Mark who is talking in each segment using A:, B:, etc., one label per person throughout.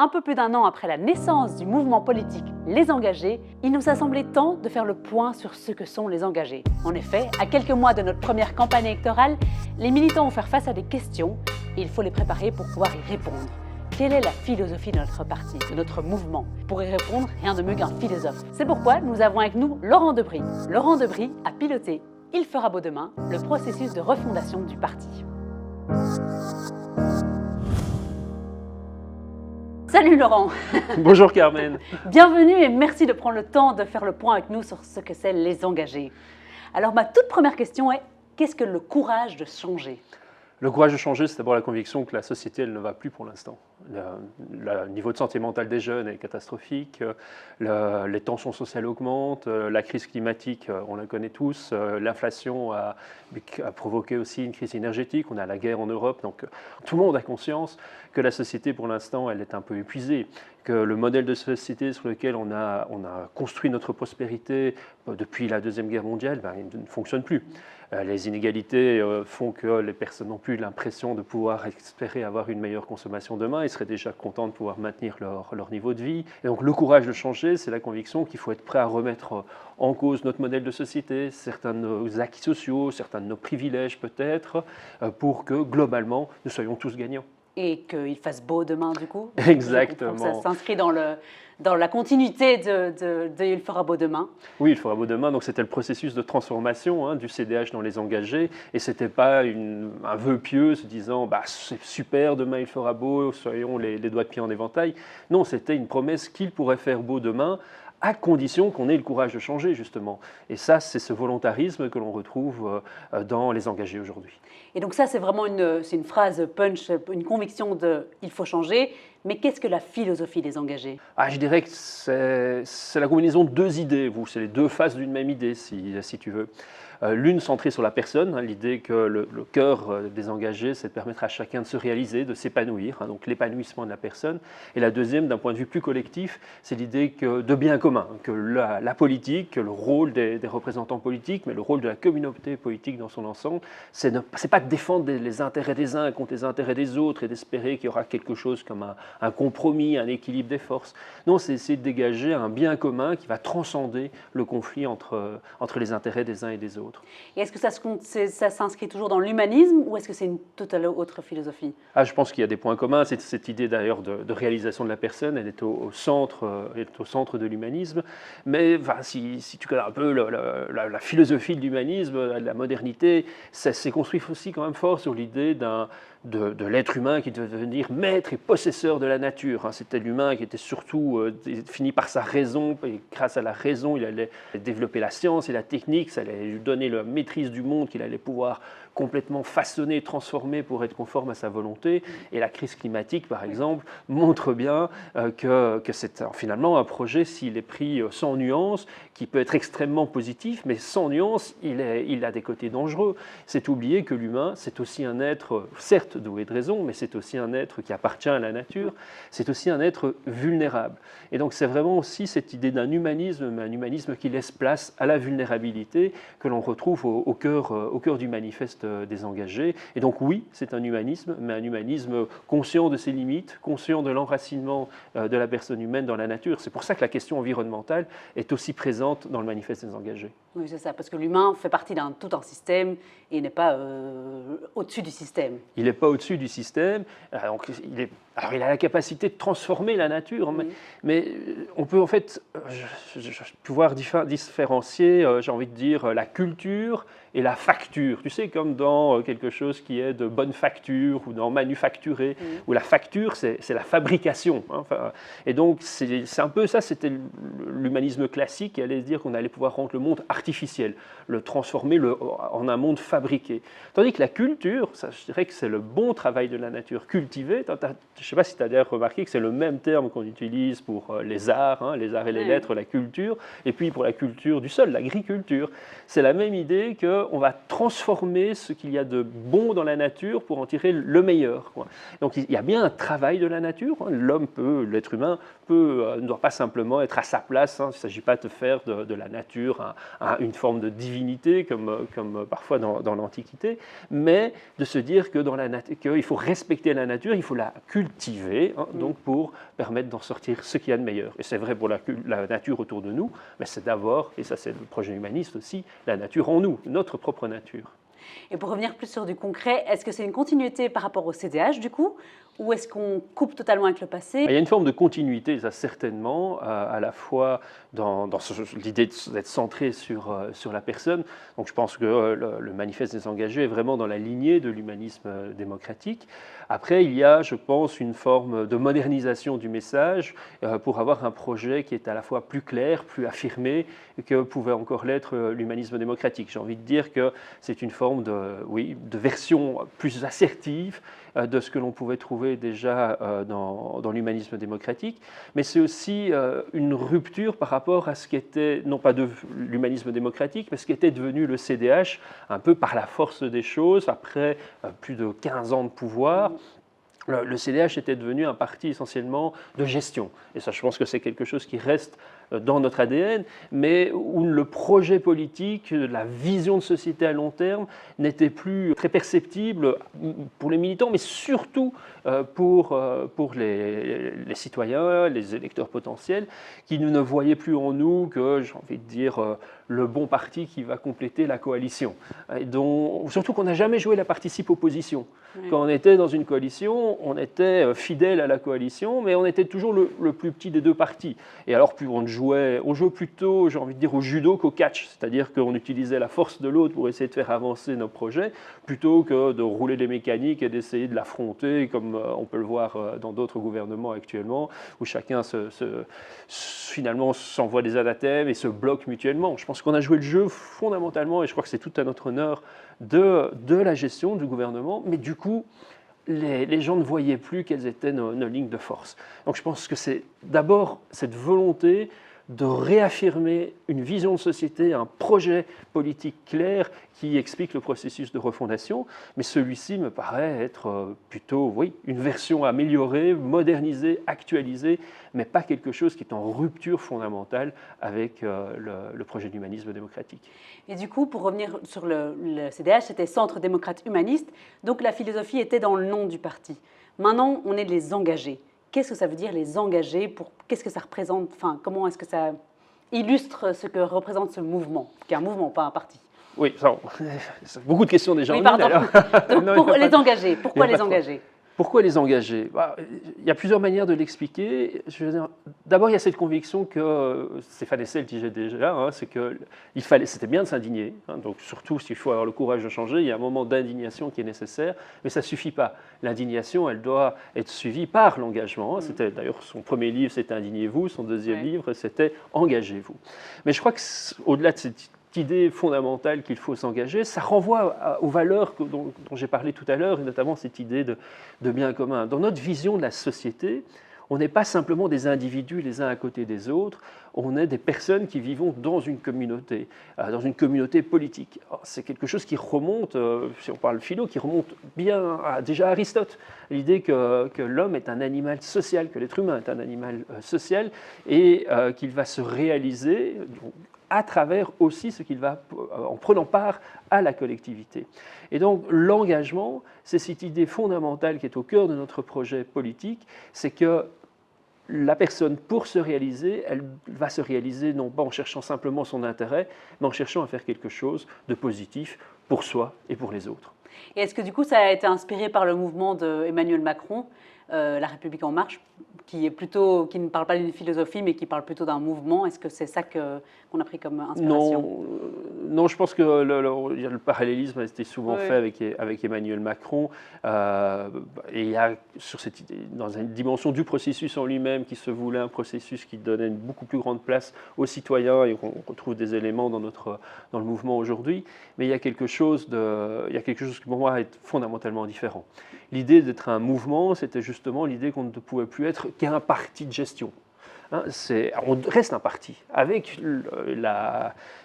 A: Un peu plus d'1 an après la naissance du mouvement politique Les Engagés, il nous a semblé temps de faire le point sur ce que sont les engagés. En effet, à quelques mois de notre première campagne électorale, les militants vont faire face à des questions et il faut les préparer pour pouvoir y répondre. Quelle est la philosophie de notre parti, de notre mouvement? Pour y répondre, rien de mieux qu'un philosophe. C'est pourquoi nous avons avec nous Laurent Debry. Laurent Debry a piloté Il fera beau demain, le processus de refondation du parti. Salut Laurent.
B: Bonjour Carmen.
A: Bienvenue et merci de prendre le temps de faire le point avec nous sur ce que c'est les engagés. Alors ma toute première question est, qu'est-ce que le courage de changer?
B: Le courage de changer, c'est d'abord la conviction que la société, elle ne va plus pour l'instant. Le niveau de santé mentale des jeunes est catastrophique, les tensions sociales augmentent, la crise climatique, on la connaît tous, l'inflation a provoqué aussi une crise énergétique, on a la guerre en Europe, donc tout le monde a conscience que la société, pour l'instant, elle est un peu épuisée, que le modèle de société sur lequel on a construit notre prospérité depuis la Deuxième Guerre mondiale, il ne fonctionne plus. Les inégalités font que les personnes n'ont plus l'impression de pouvoir espérer avoir une meilleure consommation demain. Ils seraient déjà contents de pouvoir maintenir leur niveau de vie. Et donc le courage de changer, c'est la conviction qu'il faut être prêt à remettre en cause notre modèle de société, certains de nos acquis sociaux, certains de nos privilèges peut-être, pour que globalement nous soyons tous gagnants.
A: Et qu'il fasse beau demain du coup?
B: Exactement.
A: Ça s'inscrit dans la continuité de Il fera beau demain.
B: Oui, il fera beau demain. Donc c'était le processus de transformation du CDH dans les engagés. Et ce n'était pas un vœu pieux se disant c'est super, demain il fera beau, soyons les doigts de pied en éventail. Non, c'était une promesse qu'il pourrait faire beau demain, à condition qu'on ait le courage de changer, justement. Et ça, c'est ce volontarisme que l'on retrouve dans les engagés aujourd'hui.
A: Et donc ça, c'est vraiment une phrase punch, une conviction de « il faut changer ». Mais qu'est-ce que la philosophie des engagés?
B: Je dirais que c'est la combinaison de deux idées, c'est les deux faces d'une même idée, si tu veux. L'une centrée sur la personne, l'idée que le cœur des engagés, c'est de permettre à chacun de se réaliser, de s'épanouir, donc l'épanouissement de la personne. Et la deuxième, d'un point de vue plus collectif, c'est l'idée de bien commun, que la politique, que le rôle des représentants politiques, mais le rôle de la communauté politique dans son ensemble, c'est pas de défendre les intérêts des uns contre les intérêts des autres et d'espérer qu'il y aura quelque chose comme un compromis, un équilibre des forces. Non, c'est essayer de dégager un bien commun qui va transcender le conflit entre les intérêts des uns et des autres.
A: Et est-ce que ça s'inscrit toujours dans l'humanisme ou est-ce que c'est une totale autre philosophie?
B: Je pense qu'il y a des points communs. C'est cette idée d'ailleurs de réalisation de la personne, elle est au centre de l'humanisme. Mais si tu connais un peu la philosophie de l'humanisme, de la modernité, ça s'est construit aussi quand même fort sur l'idée de l'être humain qui devait devenir maître et possesseur de la nature. C'était l'humain qui était surtout défini par sa raison, et grâce à la raison, il allait développer la science et la technique, ça allait lui donner la maîtrise du monde qu'il allait pouvoir complètement façonner, transformer pour être conforme à sa volonté. Et la crise climatique, par exemple, montre bien que c'est finalement un projet, s'il est pris sans nuance, qui peut être extrêmement positif, mais sans nuance, il a des côtés dangereux. C'est oublier que l'humain, c'est aussi un être, certes doué de raison, mais c'est aussi un être qui appartient à la nature, c'est aussi un être vulnérable. Et donc c'est vraiment aussi cette idée d'un humanisme, mais un humanisme qui laisse place à la vulnérabilité que l'on retrouve au cœur du manifeste des engagés. Et donc oui, c'est un humanisme, mais un humanisme conscient de ses limites, conscient de l'enracinement de la personne humaine dans la nature. C'est pour ça que la question environnementale est aussi présente dans le manifeste des engagés.
A: Oui, c'est ça, parce que l'humain fait partie tout un système et n'est pas au-dessus du système.
B: Il n'est pas au-dessus du système, donc il a la capacité de transformer la nature, mais on peut en fait pouvoir différencier, j'ai envie de dire, la culture et la facture. Tu sais, comme dans quelque chose qui est de bonne facture ou dans manufacturer, où la facture, c'est la fabrication. Et donc, c'est un peu ça, c'était l'humanisme classique qui allait dire qu'on allait pouvoir rendre le monde artificiel, le transformer en un monde fabriqué. Tandis que la culture, ça, je dirais que c'est le bon travail de la nature cultivée. Je ne sais pas si tu as d'ailleurs remarqué que c'est le même terme qu'on utilise pour les arts et les lettres, la culture, et puis pour la culture du sol, l'agriculture. C'est la même idée qu'on va transformer ce qu'il y a de bon dans la nature pour en tirer le meilleur. Donc il y a bien un travail de la nature. L'être humain ne doit pas simplement être à sa place. Il ne s'agit pas de faire de la nature un une forme de divinité, comme parfois dans l'Antiquité, mais de se dire qu'il faut respecter la nature, il faut la cultiver, donc pour permettre d'en sortir ce qu'il y a de meilleur. Et c'est vrai pour la nature autour de nous, mais c'est d'abord, et ça c'est le projet humaniste aussi, la nature en nous, notre propre nature.
A: Et pour revenir plus sur du concret, est-ce que c'est une continuité par rapport au CDH du coup, ou est-ce qu'on coupe totalement avec le passé?
B: Il y a une forme de continuité, ça certainement, à la fois dans l'idée d'être centré sur la personne. Donc je pense que le manifeste des engagés est vraiment dans la lignée de l'humanisme démocratique. Après, il y a, je pense, une forme de modernisation du message pour avoir un projet qui est à la fois plus clair, plus affirmé que pouvait encore l'être l'humanisme démocratique. J'ai envie de dire que c'est une forme de version plus assertive de ce que l'on pouvait trouver déjà dans l'humanisme démocratique, mais c'est aussi une rupture par rapport à ce qu'était, non pas de l'humanisme démocratique, mais ce qu'était devenu le CDH, un peu par la force des choses, après plus de 15 ans de pouvoir. Le CDH était devenu un parti essentiellement de gestion. Et ça, je pense que c'est quelque chose qui reste dans notre ADN, mais où le projet politique, la vision de société à long terme n'était plus très perceptible pour les militants, mais surtout pour les citoyens, les électeurs potentiels, qui ne voyaient plus en nous que, j'ai envie de dire, le bon parti qui va compléter la coalition. Et surtout qu'on n'a jamais joué la participe-opposition. Oui. Quand on était dans une coalition, on était fidèle à la coalition, mais on était toujours le plus petit des deux partis. Et alors, on jouait plutôt, j'ai envie de dire, au judo qu'au catch, c'est-à-dire qu'on utilisait la force de l'autre pour essayer de faire avancer nos projets, plutôt que de rouler des mécaniques et d'essayer de l'affronter, comme on peut le voir dans d'autres gouvernements actuellement, où chacun finalement s'envoie des anathèmes et se bloque mutuellement. Je pense qu'on a joué le jeu fondamentalement, et je crois que c'est tout à notre honneur, de la gestion du gouvernement, mais du coup, les gens ne voyaient plus quelles étaient nos lignes de force. Donc je pense que c'est d'abord cette volonté de réaffirmer une vision de société, un projet politique clair qui explique le processus de refondation, mais celui-ci me paraît être plutôt, oui, une version améliorée, modernisée, actualisée, mais pas quelque chose qui est en rupture fondamentale avec le projet d'humanisme démocratique.
A: Et du coup, pour revenir sur le CDH, c'était Centre démocrate humaniste, donc la philosophie était dans le nom du parti. Maintenant, on est les engagés. Qu'est-ce que ça veut dire les engagés? Qu'est-ce que ça représente? Enfin, comment est-ce que ça illustre ce que représente ce mouvement, qui est un mouvement, pas un parti?
B: Oui, ça, beaucoup de questions déjà.
A: Oui, pardon. Donc, pour les engagés, pourquoi les engagés?
B: Pourquoi les engager? Il y a plusieurs manières de l'expliquer. D'abord, il y a cette conviction que Stéphane Hessel disait déjà, c'est que c'était bien de s'indigner. Donc, surtout s'il faut avoir le courage de changer, il y a un moment d'indignation qui est nécessaire, mais ça ne suffit pas. L'indignation, elle doit être suivie par l'engagement. C'était d'ailleurs son premier livre, c'était Indignez-vous. Son deuxième livre, c'était Engagez-vous. Mais je crois qu'au-delà de cette idée fondamentale qu'il faut s'engager, ça renvoie aux valeurs dont j'ai parlé tout à l'heure, et notamment cette idée de bien commun. Dans notre vision de la société, on n'est pas simplement des individus les uns à côté des autres, on est des personnes qui vivons dans une communauté politique. C'est quelque chose qui remonte, si on parle philo, qui remonte bien déjà à Aristote. L'idée que l'homme est un animal social, que l'être humain est un animal social, et qu'il va se réaliser à travers aussi ce qu'il va, en prenant part à la collectivité. Et donc l'engagement, c'est cette idée fondamentale qui est au cœur de notre projet politique, c'est que la personne, pour se réaliser, elle va se réaliser non pas en cherchant simplement son intérêt, mais en cherchant à faire quelque chose de positif pour soi et pour les autres.
A: Et est-ce que du coup ça a été inspiré par le mouvement d'Emmanuel Macron, La République en marche, qui ne parle pas d'une philosophie, mais qui parle plutôt d'un mouvement? Est-ce que c'est ça qu'on a pris comme inspiration?
B: Non, je pense que le parallélisme a été souvent fait avec Emmanuel Macron. Et il y a dans une dimension du processus en lui-même qui se voulait un processus qui donnait une beaucoup plus grande place aux citoyens, et on retrouve des éléments dans le mouvement aujourd'hui. Mais il y a quelque chose qui pour moi est fondamentalement différent. L'idée d'être un mouvement, c'était justement l'idée qu'on ne pouvait plus être qu'un parti de gestion. hein, on reste un parti, avec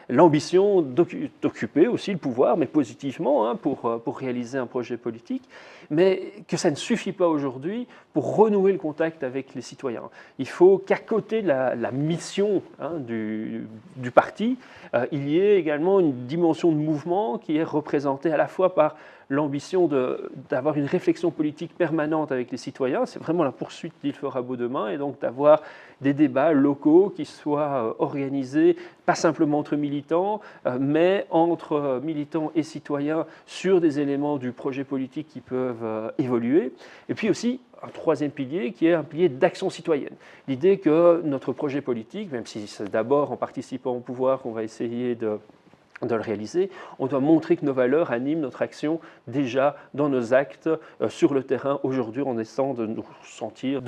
B: l'ambition d'occuper aussi le pouvoir, mais positivement, hein, pour réaliser un projet politique, mais que ça ne suffit pas aujourd'hui pour renouer le contact avec les citoyens. Il faut qu'à côté de la mission, hein, du parti, il y ait également une dimension de mouvement qui est représentée à la fois par l'ambition d'avoir une réflexion politique permanente avec les citoyens. C'est vraiment la poursuite d'Il fera beau demain, et donc d'avoir des débats locaux qui soient organisés, pas simplement entre militants, mais entre militants et citoyens sur des éléments du projet politique qui peuvent évoluer. Et puis aussi, un troisième pilier qui est un pilier d'action citoyenne. L'idée que notre projet politique, même si c'est d'abord en participant au pouvoir qu'on va essayer de le réaliser, on doit montrer que nos valeurs animent notre action déjà dans nos actes sur le terrain aujourd'hui, en essayant de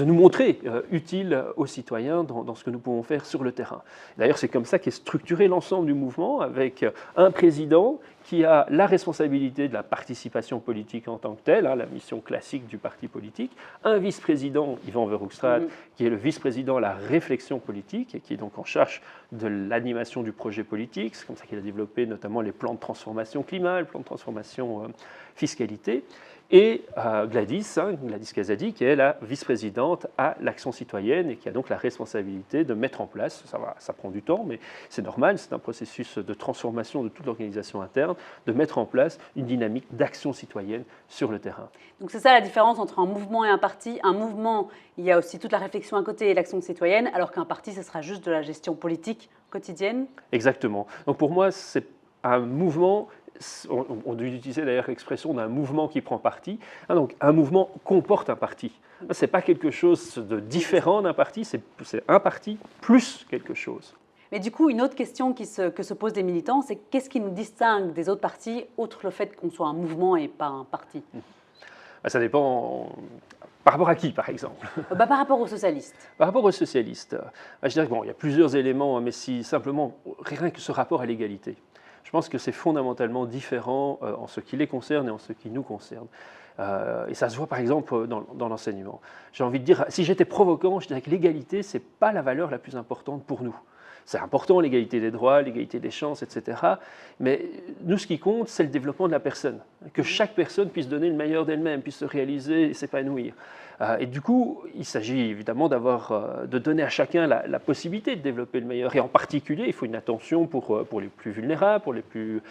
B: nous montrer utiles aux citoyens dans ce que nous pouvons faire sur le terrain. D'ailleurs, c'est comme ça qu'est structuré l'ensemble du mouvement, avec un président qui a la responsabilité de la participation politique en tant que telle, hein, la mission classique du parti politique, un vice-président, Yvan Verhoekstra, qui est le vice-président à la réflexion politique et qui est donc en charge de l'animation du projet politique. C'est comme ça qu'il a développé notamment les plans de transformation climat, le plan de transformation fiscalité. Et Gladys Casady, qui est la vice-présidente à l'action citoyenne et qui a donc la responsabilité de mettre en place, ça prend du temps, mais c'est normal, c'est un processus de transformation de toute l'organisation interne, de mettre en place une dynamique d'action citoyenne sur le terrain.
A: Donc c'est ça la différence entre un mouvement et un parti. Un mouvement, il y a aussi toute la réflexion à côté et l'action citoyenne, alors qu'un parti, ce sera juste de la gestion politique quotidienne.
B: Exactement. Donc pour moi, c'est un mouvement. On dû utiliser d'ailleurs l'expression d'un mouvement qui prend parti. Donc un mouvement comporte un parti. Ce n'est pas quelque chose de différent d'un parti, c'est un parti plus quelque chose.
A: Mais du coup, une autre question que se posent les militants, c'est qu'est-ce qui nous distingue des autres partis, outre le fait qu'on soit un mouvement et pas un parti?
B: Ça dépend. Par rapport à qui, par exemple?
A: Par rapport aux socialistes.
B: Par rapport aux socialistes, je dirais qu'il y a plusieurs éléments, mais si simplement, rien que ce rapport à l'égalité. Je pense que c'est fondamentalement différent en ce qui les concerne et en ce qui nous concerne. Et ça se voit par exemple dans l'enseignement. J'ai envie de dire, si j'étais provoquant, je dirais que l'égalité, ce n'est pas la valeur la plus importante pour nous. C'est important, l'égalité des droits, l'égalité des chances, etc. Mais nous, ce qui compte, c'est le développement de la personne. Que chaque personne puisse donner le meilleur d'elle-même, puisse se réaliser et s'épanouir. Et du coup, il s'agit évidemment de donner à chacun la possibilité de développer le meilleur. Et en particulier, il faut une attention pour les plus vulnérables, pour les plus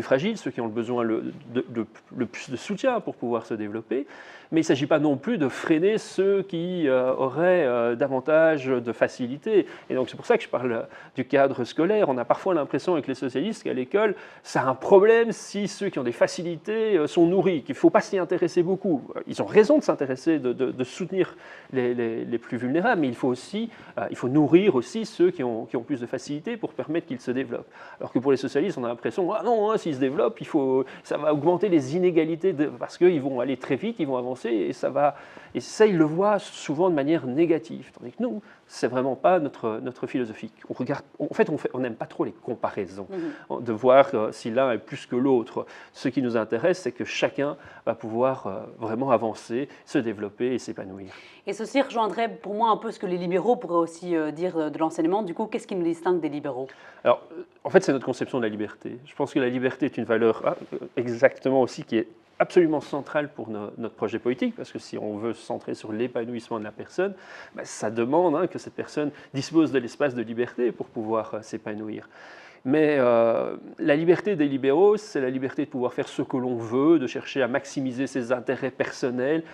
B: fragiles, ceux qui ont le besoin le plus de soutien pour pouvoir se développer. Mais il ne s'agit pas non plus de freiner ceux qui auraient davantage de facilité. Et donc c'est pour ça que je parle du cadre scolaire. On a parfois l'impression avec les socialistes qu'à l'école, c'est un problème si ceux qui ont des facilités sont nourris, qu'il ne faut pas s'y intéresser beaucoup. Ils ont raison de s'intéresser, de soutenir les plus vulnérables, mais il faut nourrir aussi ceux qui ont plus de facilité pour permettre qu'ils se développent. Alors que pour les socialistes, on a l'impression, ah non, s'ils se développent, ça va augmenter les inégalités parce qu'ils vont aller très vite, ils vont avancer, et ça, ils le voient souvent de manière négative. Tandis que nous, c'est vraiment pas notre philosophie. On n'aime pas trop les comparaisons, de voir si l'un est plus que l'autre. Ce qui nous intéresse, c'est que chacun va pouvoir vraiment avancer, se développer et s'épanouir.
A: Et ceci rejoindrait pour moi un peu ce que les libéraux pourraient aussi dire de l'enseignement. Du coup, qu'est-ce qui nous distingue des libéraux?
B: Alors, en fait, c'est notre conception de la liberté. Je pense que la liberté est une valeur exactement aussi qui est absolument centrale pour notre projet politique, parce que si on veut se centrer sur l'épanouissement de la personne, ça demande que cette personne dispose de l'espace de liberté pour pouvoir s'épanouir. Mais la liberté des libéraux, c'est la liberté de pouvoir faire ce que l'on veut, de chercher à maximiser ses intérêts personnels,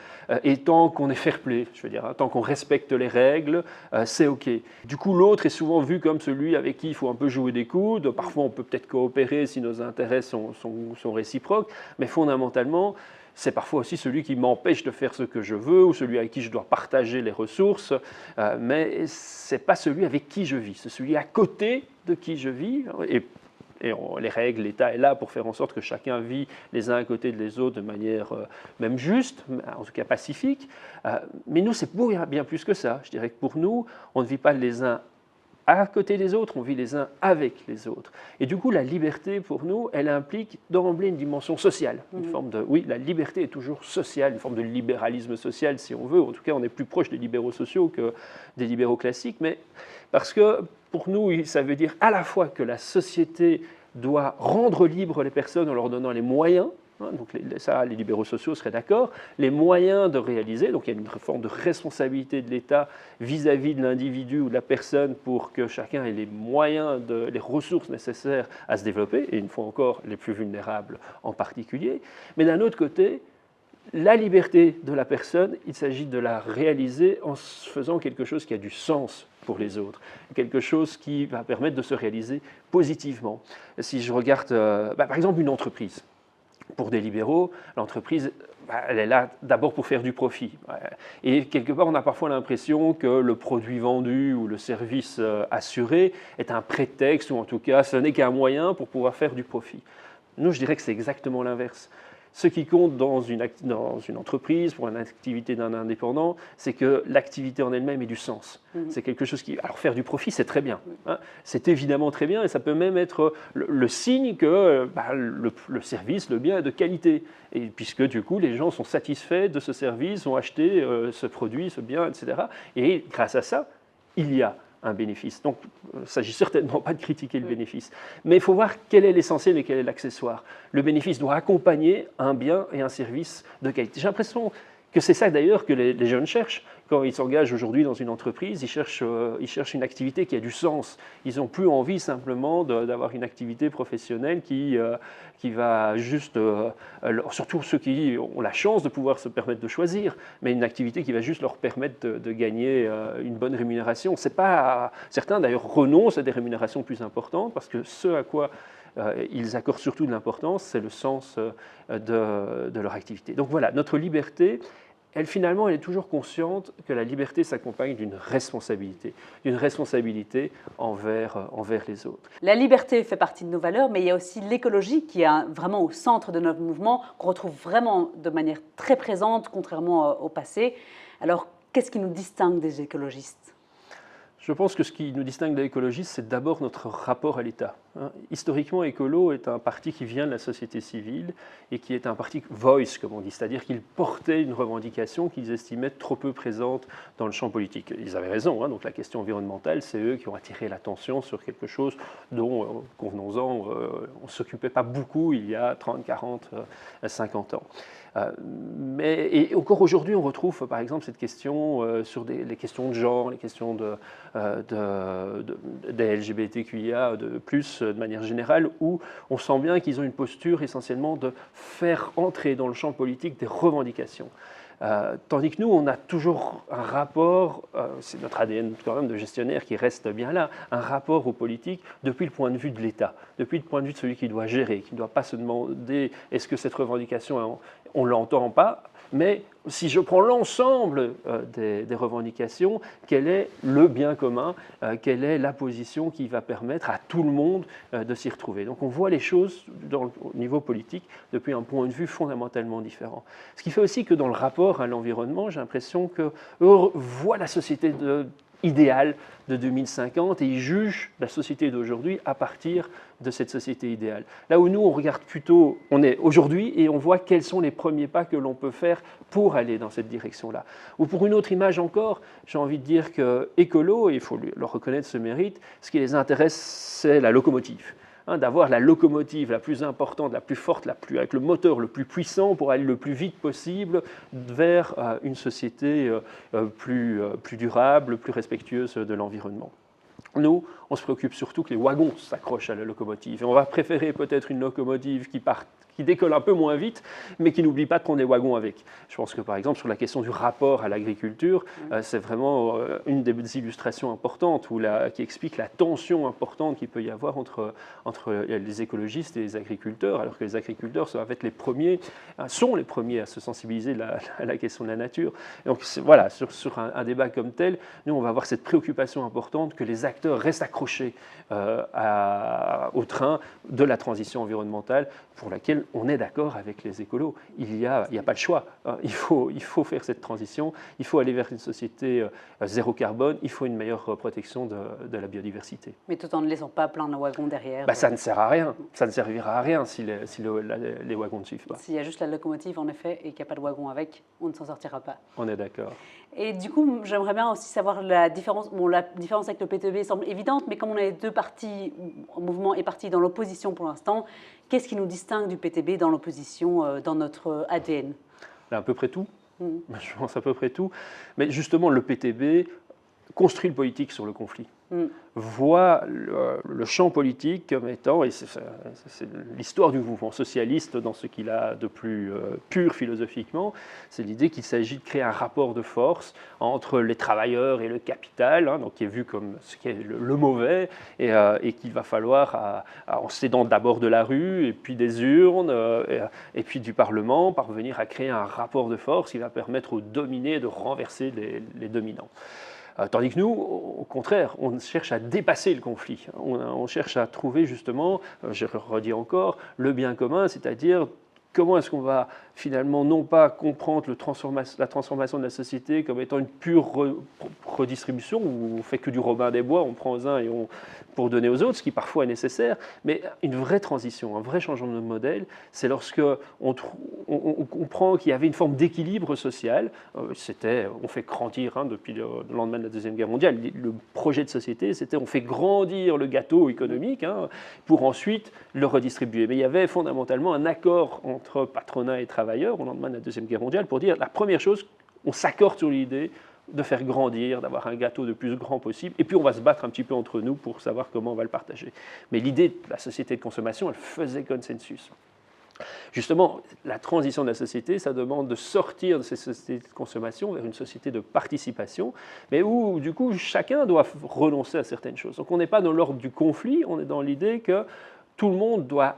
B: et tant qu'on est fair-play, je veux dire, tant qu'on respecte les règles, c'est OK. Du coup, l'autre est souvent vu comme celui avec qui il faut un peu jouer des coudes. Parfois, on peut peut-être coopérer si nos intérêts sont réciproques, mais fondamentalement, c'est parfois aussi celui qui m'empêche de faire ce que je veux ou celui avec qui je dois partager les ressources, mais ce n'est pas celui avec qui je vis, c'est celui à côté de qui je vis. Et les règles, l'État est là pour faire en sorte que chacun vit les uns à côté des autres de manière même juste, en tout cas pacifique. Mais nous, c'est bien plus que ça. Je dirais que pour nous, on ne vit pas les uns à côté des autres, on vit les uns avec les autres. Et du coup, la liberté, pour nous, elle implique d'emblée une dimension sociale. Une forme de, oui, la liberté est toujours sociale, une forme de libéralisme social, si on veut. En tout cas, on est plus proche des libéraux sociaux que des libéraux classiques. Mais parce que, pour nous, ça veut dire à la fois que la société doit rendre libres les personnes en leur donnant les moyens. Donc les libéraux sociaux seraient d'accord, les moyens de réaliser, donc il y a une forme de responsabilité de l'État vis-à-vis de l'individu ou de la personne pour que chacun ait les moyens, les ressources nécessaires à se développer, et une fois encore les plus vulnérables en particulier. Mais d'un autre côté, la liberté de la personne, il s'agit de la réaliser en faisant quelque chose qui a du sens pour les autres, quelque chose qui va permettre de se réaliser positivement. Si je regarde par exemple une entreprise, pour des libéraux, l'entreprise, elle est là d'abord pour faire du profit. Et quelque part, on a parfois l'impression que le produit vendu ou le service assuré est un prétexte, ou en tout cas, ce n'est qu'un moyen pour pouvoir faire du profit. Nous, je dirais que c'est exactement l'inverse. Ce qui compte dans une entreprise, pour une activité d'un indépendant, c'est que l'activité en elle-même ait du sens. C'est quelque chose qui... Alors faire du profit, c'est très bien. Hein, c'est évidemment très bien et ça peut même être le signe que le service, le bien est de qualité. Et puisque du coup, les gens sont satisfaits de ce service, ont acheté ce produit, ce bien, etc. Et grâce à ça, il y a un bénéfice. Donc, il ne s'agit certainement pas de critiquer le bénéfice. Mais il faut voir quel est l'essentiel et quel est l'accessoire. Le bénéfice doit accompagner un bien et un service de qualité. J'ai l'impression que c'est ça d'ailleurs que les jeunes cherchent. Quand ils s'engagent aujourd'hui dans une entreprise, ils cherchent une activité qui a du sens. Ils n'ont plus envie simplement d'avoir une activité professionnelle qui va juste, surtout ceux qui ont la chance de pouvoir se permettre de choisir, mais une activité qui va juste leur permettre de gagner une bonne rémunération. C'est pas, certains d'ailleurs renoncent à des rémunérations plus importantes parce que ce à quoi ils accordent surtout de l'importance, c'est le sens de leur activité. Donc voilà, notre liberté, elle finalement, elle est toujours consciente que la liberté s'accompagne d'une responsabilité envers les autres.
A: La liberté fait partie de nos valeurs, mais il y a aussi l'écologie qui est vraiment au centre de notre mouvement, qu'on retrouve vraiment de manière très présente, contrairement au passé. Alors, qu'est-ce qui nous distingue des écologistes ?
B: Je pense que ce qui nous distingue des écologistes, c'est d'abord notre rapport à l'État. Historiquement, Écolo est un parti qui vient de la société civile et qui est un parti voice, comme on dit, c'est-à-dire qu'il portait une revendication qu'ils estimaient trop peu présente dans le champ politique. Ils avaient raison, donc la question environnementale, c'est eux qui ont attiré l'attention sur quelque chose dont, convenons-en, on ne s'occupait pas beaucoup il y a 30, 40, 50 ans. Et encore aujourd'hui, on retrouve par exemple cette question sur les questions de genre, les questions des LGBTQIA de manière générale, où on sent bien qu'ils ont une posture essentiellement de faire entrer dans le champ politique des revendications. Tandis que nous, on a toujours un rapport, c'est notre ADN quand même de gestionnaire qui reste bien là, un rapport aux politiques depuis le point de vue de l'État, depuis le point de vue de celui qui doit gérer, qui ne doit pas se demander est-ce que cette revendication, on ne l'entend pas, mais si je prends l'ensemble des revendications, quel est le bien commun, quelle est la position qui va permettre à tout le monde de s'y retrouver. Donc on voit les choses au niveau politique depuis un point de vue fondamentalement différent. Ce qui fait aussi que dans le rapport à l'environnement, j'ai l'impression qu'eux voient la société idéale de 2050 et ils jugent la société d'aujourd'hui à partir de cette société idéale. Là où nous, on regarde plutôt, on est aujourd'hui et on voit quels sont les premiers pas que l'on peut faire pour aller dans cette direction-là. Ou pour une autre image encore, j'ai envie de dire que Écolo, et il faut leur reconnaître ce mérite, ce qui les intéresse, c'est la locomotive. D'avoir la locomotive la plus importante, la plus forte, avec le moteur le plus puissant pour aller le plus vite possible vers une société plus durable, plus respectueuse de l'environnement. Nous, on se préoccupe surtout que les wagons s'accrochent à la locomotive. Et on va préférer peut-être une locomotive qui décolle un peu moins vite, mais qui n'oublie pas de prendre les wagons avec. Je pense que par exemple sur la question du rapport à l'agriculture, c'est vraiment une des illustrations importantes qui explique la tension importante qu'il peut y avoir entre les écologistes et les agriculteurs, alors que les agriculteurs sont les premiers à se sensibiliser à la question de la nature. Et donc voilà, sur un débat comme tel, nous on va avoir cette préoccupation importante que les acteurs restent accrochés au train de la transition environnementale pour laquelle on est d'accord avec les écolos. Il n'y a pas le choix. Hein. Il faut faire cette transition. Il faut aller vers une société zéro carbone. Il faut une meilleure protection de la biodiversité.
A: Mais tout en ne laissant pas plein de wagons derrière.
B: Ça ne sert à rien. Ça ne servira à rien si les wagons ne suivent pas.
A: S'il y a juste la locomotive, en effet, et qu'il n'y a pas de wagon avec, on ne s'en sortira pas.
B: On est d'accord.
A: Et du coup, j'aimerais bien aussi savoir la différence. Bon, la différence avec le PTB semble évidente, mais comme on est deux partis, un mouvement est parti dans l'opposition pour l'instant, qu'est-ce qui nous distingue du PTB dans l'opposition, dans notre ADN?
B: Là, à peu près tout. Je pense à peu près tout. Mais justement, le PTB construit le politique sur le conflit. Voit le champ politique comme étant, et c'est l'histoire du mouvement socialiste dans ce qu'il a de plus pur philosophiquement, c'est l'idée qu'il s'agit de créer un rapport de force entre les travailleurs et le capital, hein, donc qui est vu comme ce qui est le mauvais, et qu'il va falloir, en s'aidant d'abord de la rue, et puis des urnes, et puis du Parlement, parvenir à créer un rapport de force qui va permettre aux dominés de renverser les dominants. Tandis que nous, au contraire, on cherche à dépasser le conflit. On cherche à trouver justement, je redis encore, le bien commun, c'est-à-dire comment est-ce qu'on va finalement non pas comprendre la transformation de la société comme étant une pure redistribution, où on ne fait que du Robin des Bois, on prend aux uns pour donner aux autres, ce qui parfois est nécessaire, mais une vraie transition, un vrai changement de modèle, c'est lorsque on comprend qu'il y avait une forme d'équilibre social. On fait grandir, hein, depuis le lendemain de la Deuxième Guerre mondiale, le projet de société, c'était on fait grandir le gâteau économique, hein, pour ensuite le redistribuer. Mais il y avait fondamentalement un accord entre patronat et travailleurs au lendemain de la Deuxième Guerre mondiale pour dire la première chose, on s'accorde sur l'idée de faire grandir, d'avoir un gâteau le plus grand possible, et puis on va se battre un petit peu entre nous pour savoir comment on va le partager. Mais l'idée de la société de consommation, elle faisait consensus. Justement, la transition de la société, ça demande de sortir de ces sociétés de consommation vers une société de participation, mais où, du coup, chacun doit renoncer à certaines choses. Donc on n'est pas dans l'ordre du conflit, on est dans l'idée que tout le monde doit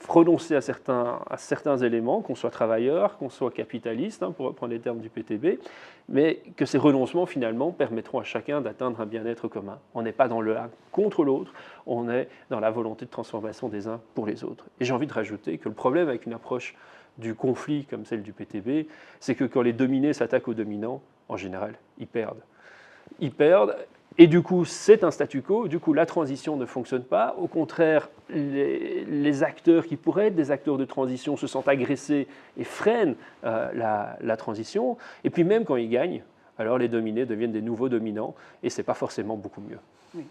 B: renoncer à certains éléments, qu'on soit travailleur, qu'on soit capitaliste, hein, pour reprendre les termes du PTB, mais que ces renoncements, finalement, permettront à chacun d'atteindre un bien-être commun. On n'est pas dans le l'un contre l'autre, on est dans la volonté de transformation des uns pour les autres. Et j'ai envie de rajouter que le problème avec une approche du conflit comme celle du PTB, c'est que quand les dominés s'attaquent aux dominants, en général, ils perdent. Ils perdent. Et du coup, c'est un statu quo, du coup, la transition ne fonctionne pas. Au contraire, les acteurs qui pourraient être des acteurs de transition se sentent agressés et freinent la transition. Et puis même quand ils gagnent, alors les dominés deviennent des nouveaux dominants, et ce n'est pas forcément beaucoup mieux.
A: Oui.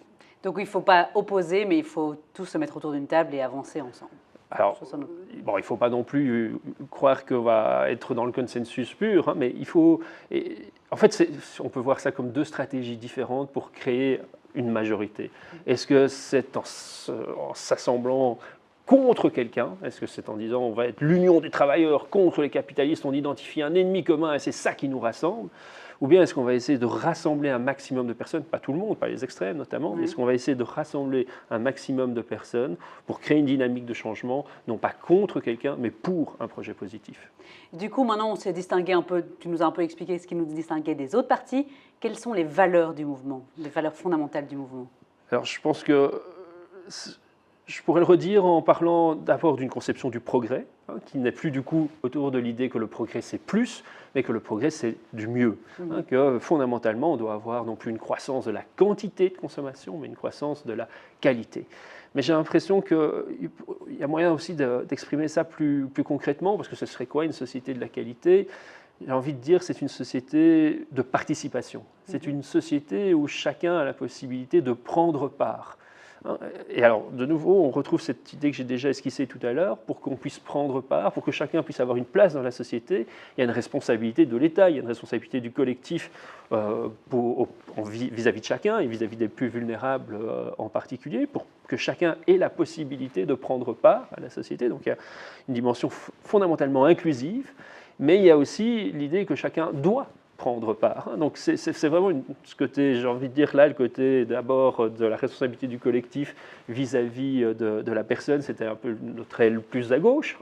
A: Donc il ne faut pas opposer, mais il faut tous se mettre autour d'une table et avancer ensemble.
B: Alors, il ne faut pas non plus croire qu'on va être dans le consensus pur, hein, mais il faut... en fait, on peut voir ça comme deux stratégies différentes pour créer une majorité. Est-ce que c'est en s'assemblant contre quelqu'un? Est-ce que c'est en disant on va être l'union des travailleurs contre les capitalistes, on identifie un ennemi commun et c'est ça qui nous rassemble? Ou bien est-ce qu'on va essayer de rassembler un maximum de personnes, pas tout le monde, pas les extrêmes notamment, mais est-ce qu'on va essayer de rassembler un maximum de personnes pour créer une dynamique de changement, non pas contre quelqu'un, mais pour un projet positif?
A: Du coup, maintenant, on s'est distingué un peu, tu nous as un peu expliqué ce qui nous distinguait des autres partis. Quelles sont les valeurs du mouvement, les valeurs fondamentales du mouvement?
B: Alors, je pense que je pourrais le redire en parlant d'abord d'une conception du progrès, hein, qui n'est plus du coup autour de l'idée que le progrès c'est plus, mais que le progrès c'est du mieux. Hein, que fondamentalement on doit avoir non plus une croissance de la quantité de consommation, mais une croissance de la qualité. Mais j'ai l'impression qu'il y a moyen aussi d'exprimer ça plus concrètement, parce que ce serait quoi une société de la qualité? J'ai envie de dire que c'est une société de participation. C'est une société où chacun a la possibilité de prendre part. Et alors, de nouveau, on retrouve cette idée que j'ai déjà esquissée tout à l'heure, pour qu'on puisse prendre part, pour que chacun puisse avoir une place dans la société, il y a une responsabilité de l'État, il y a une responsabilité du collectif vis-à-vis de chacun et vis-à-vis des plus vulnérables en particulier, pour que chacun ait la possibilité de prendre part à la société. Donc il y a une dimension fondamentalement inclusive, mais il y a aussi l'idée que chacun doit prendre part. Donc c'est vraiment ce côté, j'ai envie de dire là, le côté d'abord de la responsabilité du collectif vis-à-vis de la personne, c'était un peu notre aile plus à gauche,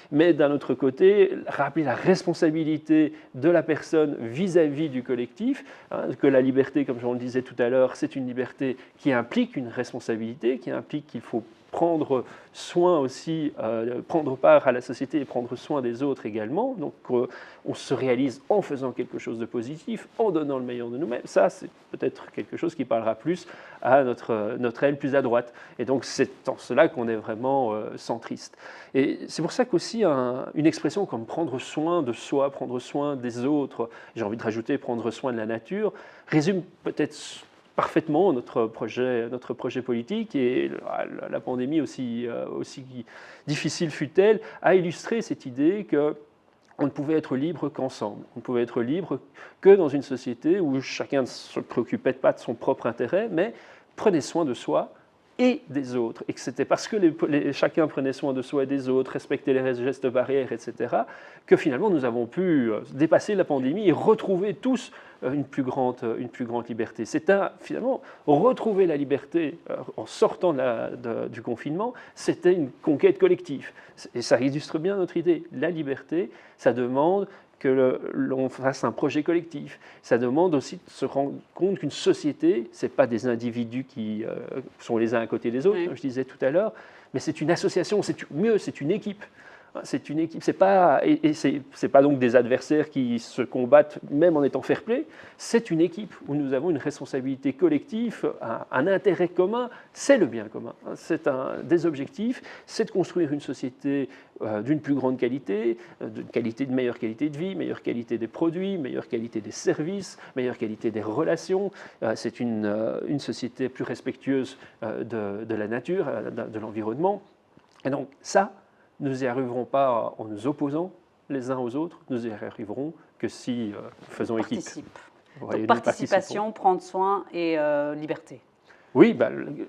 B: mais d'un autre côté, rappeler la responsabilité de la personne vis-à-vis du collectif, hein, que la liberté, comme je le disais tout à l'heure, c'est une liberté qui implique une responsabilité, qui implique qu'il faut prendre soin aussi, prendre part à la société et prendre soin des autres également. Donc on se réalise en faisant quelque chose de positif, en donnant le meilleur de nous-mêmes. Ça, c'est peut-être quelque chose qui parlera plus à notre aile plus à droite. Et donc c'est en cela qu'on est vraiment centriste. Et c'est pour ça qu'aussi une expression comme prendre soin de soi, prendre soin des autres, j'ai envie de rajouter prendre soin de la nature, résume peut-être parfaitement notre projet politique, et la pandémie, aussi difficile fut-elle, a illustré cette idée qu'on ne pouvait être libre qu'ensemble. On ne pouvait être libre que dans une société où chacun ne se préoccupait pas de son propre intérêt, mais prenait soin de soi et des autres. Et que c'était parce que chacun prenait soin de soi et des autres, respectait les gestes barrières, etc., que finalement nous avons pu dépasser la pandémie et retrouver tous une plus grande liberté. C'est finalement retrouver la liberté en sortant du confinement, c'était une conquête collective. Et ça illustre bien notre idée. La liberté, ça demande que l'on fasse un projet collectif. Ça demande aussi de se rendre compte qu'une société, ce n'est pas des individus qui sont les uns à côté des autres, oui, comme je disais tout à l'heure, mais c'est une association, c'est une équipe. C'est une équipe, c'est pas donc des adversaires qui se combattent même en étant fair-play, c'est une équipe où nous avons une responsabilité collective, un intérêt commun, c'est le bien commun. C'est des objectifs, c'est de construire une société d'une plus grande qualité, de meilleure qualité de vie, meilleure qualité des produits, meilleure qualité des services, meilleure qualité des relations. C'est une société plus respectueuse de la nature, de l'environnement. Et donc ça, nous n'y arriverons pas en nous opposant les uns aux autres, nous n'y arriverons que si nous faisons équipe.
A: Donc participation, prendre soin et liberté.
B: Oui,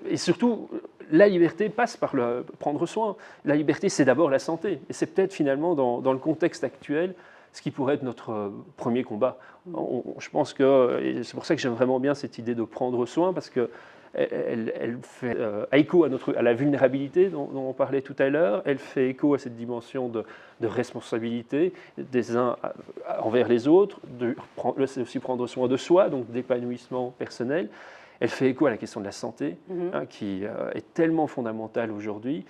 B: et surtout, la liberté passe par prendre soin. La liberté, c'est d'abord la santé. Et c'est peut-être finalement, dans le contexte actuel, ce qui pourrait être notre premier combat. Je pense que, et c'est pour ça que j'aime vraiment bien cette idée de prendre soin, parce que elle fait écho à la vulnérabilité dont on parlait tout à l'heure, elle fait écho à cette dimension de responsabilité des uns envers les autres, c'est aussi prendre soin de soi, donc d'épanouissement personnel. Elle fait écho à la question de la santé, qui est tellement fondamentale aujourd'hui,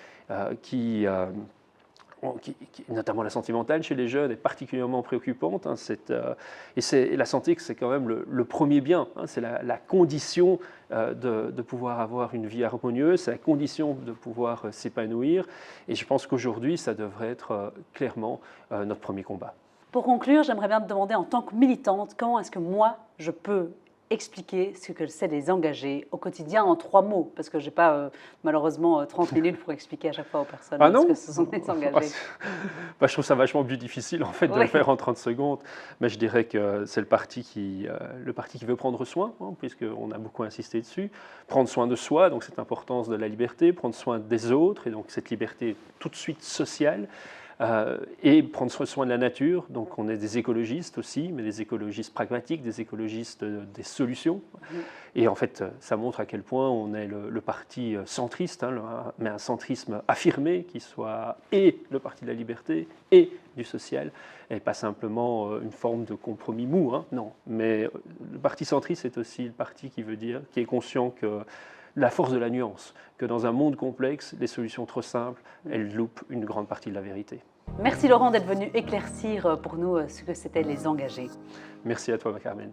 B: notamment la santé mentale chez les jeunes est particulièrement préoccupante. Et la santé, c'est quand même le premier bien. C'est la condition de pouvoir avoir une vie harmonieuse, c'est la condition de pouvoir s'épanouir. Et je pense qu'aujourd'hui, ça devrait être clairement notre premier combat.
A: Pour conclure, j'aimerais bien te demander en tant que militante, comment est-ce que moi, je peux expliquer ce que c'est les engagés au quotidien en 3 mots, parce que je n'ai pas malheureusement 30 minutes pour expliquer à chaque fois aux personnes ce que ce sont les engagés.
B: Je trouve ça vachement plus difficile en fait de le faire en 30 secondes, mais je dirais que c'est le parti qui veut prendre soin, puisqu'on a beaucoup insisté dessus, prendre soin de soi, donc cette importance de la liberté, prendre soin des autres, et donc cette liberté tout de suite sociale, et prendre soin de la nature. Donc on est des écologistes aussi, mais des écologistes pragmatiques, des écologistes des solutions. Et en fait, ça montre à quel point on est le parti centriste, mais un centrisme affirmé qui soit et le parti de la liberté et du social, et pas simplement une forme de compromis mou. Non, mais le parti centriste est aussi le parti qui est conscient que la force de la nuance, que dans un monde complexe, les solutions trop simples, elles loupent une grande partie de la vérité.
A: Merci Laurent d'être venu éclaircir pour nous ce que c'était les engagés.
B: Merci à toi, Carmen.